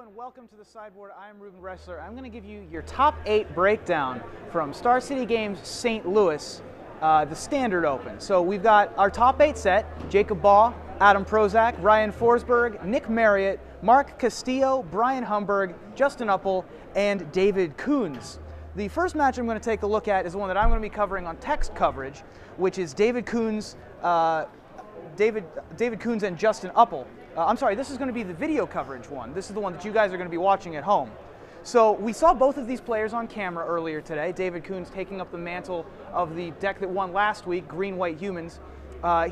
and welcome to the sideboard. I'm Reuben Bresler. I'm going to give you your top 8 breakdown from Star City Games St. Louis, the Standard Open. So we've got our top 8 set: Jacob Baugh, Adam Prozac, Ryan Forsberg, Nick Marriott, Mark Castillo, Brian Humberg, Justin Uppel, and David Coons. The first match I'm going to take a look at is the one that I'm going to be covering on text coverage, which is David Coons and Justin Uppel. I'm sorry, this is going to be the video coverage one. This is the one that you guys are going to be watching at home. So we saw both of these players on camera earlier today. David Coons taking up the mantle of the deck that won last week, Green White Humans.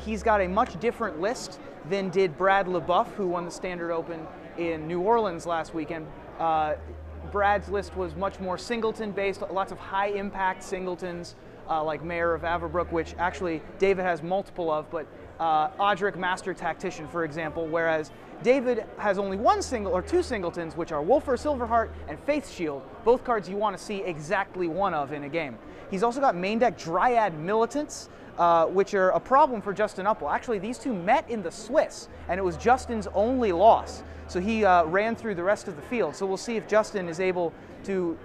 He's got a much different list than did Brad LeBoeuf, who won the Standard Open in New Orleans last weekend. Brad's list was much more singleton-based, lots of high-impact singletons, like Mayor of Averbrook, which actually David has multiple of, but Audric Master Tactician, for example, whereas David has only two singletons, which are Wolfer Silverheart and Faith Shield, both cards you want to see exactly one of in a game. He's also got main deck Dryad Militants, which are a problem for Justin Uppel. Actually, these two met in the Swiss, and it was Justin's only loss. So he ran through the rest of the field. So we'll see if Justin is able to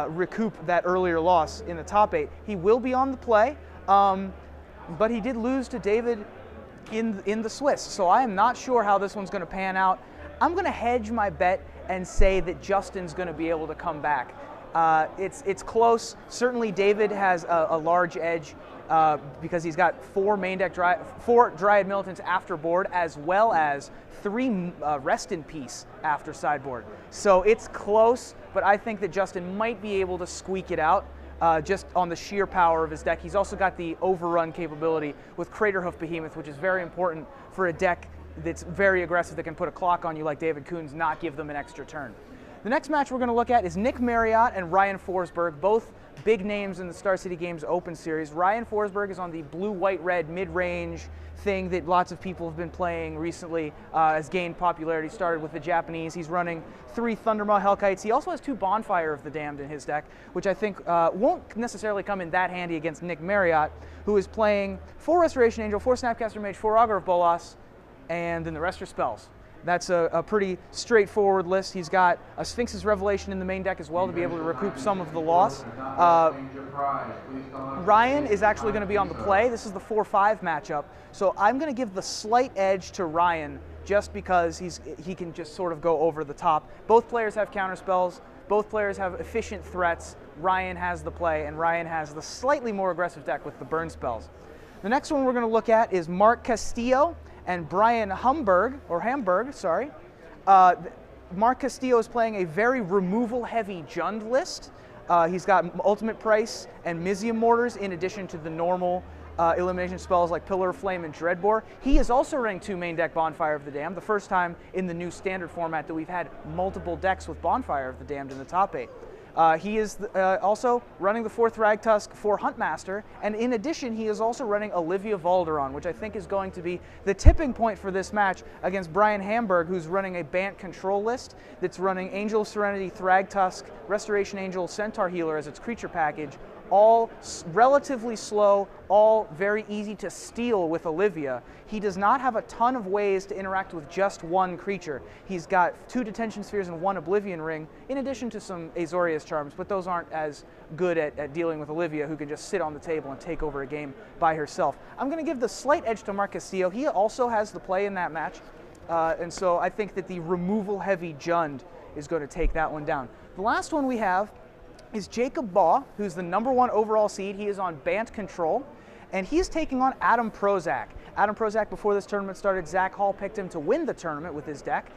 recoup that earlier loss in the top 8. He will be on the play, but he did lose to David in the Swiss. So I am not sure how this one's going to pan out. I'm going to hedge my bet and say that Justin's going to be able to come back. It's close. Certainly David has a large edge because he's got 4 Dryad Militants after board, as well as 3 Rest in Peace after sideboard. So it's close, but I think that Justin might be able to squeak it out just on the sheer power of his deck. He's also got the overrun capability with Craterhoof Behemoth, which is very important for a deck that's very aggressive, that can put a clock on you like David Coons, not give them an extra turn. The next match we're going to look at is Nick Marriott and Ryan Forsberg, both big names in the Star City Games Open Series. Ryan Forsberg is on the blue-white-red mid-range thing that lots of people have been playing recently, has gained popularity, started with the Japanese. He's running 3 Thundermaw Hellkites. He also has 2 Bonfire of the Damned in his deck, which I think won't necessarily come in that handy against Nick Marriott, who is playing 4 Restoration Angel, 4 Snapcaster Mage, 4 Augur of Bolas, and then the rest are spells. That's a pretty straightforward list. He's got a Sphinx's Revelation in the main deck as well to be able to recoup some of the loss. Ryan is actually going to be on the play. This is the 4-5 matchup. So I'm going to give the slight edge to Ryan just because he can just sort of go over the top. Both players have counter spells. Both players have efficient threats. Ryan has the play, and Ryan has the slightly more aggressive deck with the burn spells. The next one we're going to look at is Mark Castillo and Brian Humberg, sorry. Mark Castillo is playing a very removal-heavy Jund list. He's got Ultimate Price and Mizium Mortars in addition to the normal elimination spells like Pillar of Flame and Dreadbore. He is also running 2 main deck Bonfire of the Damned, the first time in the new standard format that we've had multiple decks with Bonfire of the Damned in the top 8. He is also running the 4th Ragtusk for Huntmaster, and in addition, he is also running Olivia Valderon, which I think is going to be the tipping point for this match against Brian Hamburg, who's running a Bant control list that's running Angel of Serenity, Thragtusk, Restoration Angel, Centaur Healer as its creature package, all relatively slow, all very easy to steal with Olivia. He does not have a ton of ways to interact with just one creature. He's got 2 Detention Spheres and 1 Oblivion Ring, in addition to some Azorius Charms, but those aren't as good at dealing with Olivia, who can just sit on the table and take over a game by herself. I'm going to give the slight edge to Mark Castillo. He also has the play in that match, and so I think that the removal-heavy Jund is going to take that one down. The last one we have is Jacob Baugh, who's the #1 overall seed. He is on Bant control, and he's taking on Adam Prozac. Adam Prozac, before this tournament started, Zach Hall picked him to win the tournament with his deck.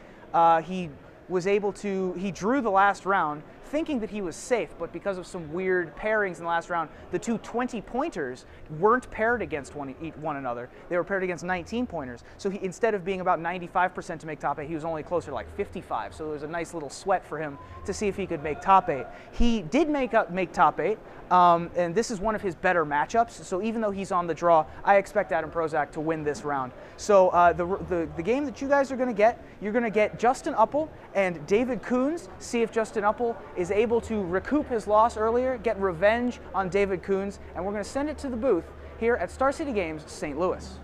He drew the last round thinking that he was safe, but because of some weird pairings in the last round, the 2 20-pointers weren't paired against one another. They were paired against 19-pointers. So instead of being about 95% to make top 8, he was only closer to like 55. So it was a nice little sweat for him to see if he could make top 8. He did make top 8, and this is one of his better matchups. So even though he's on the draw, I expect Adam Prozac to win this round. So the game that you guys are going to get, you're going to get Justin Uppel and David Coons. See if Justin Uppel is able to recoup his loss earlier, get revenge on David Coons, and we're going to send it to the booth here at Star City Games St. Louis.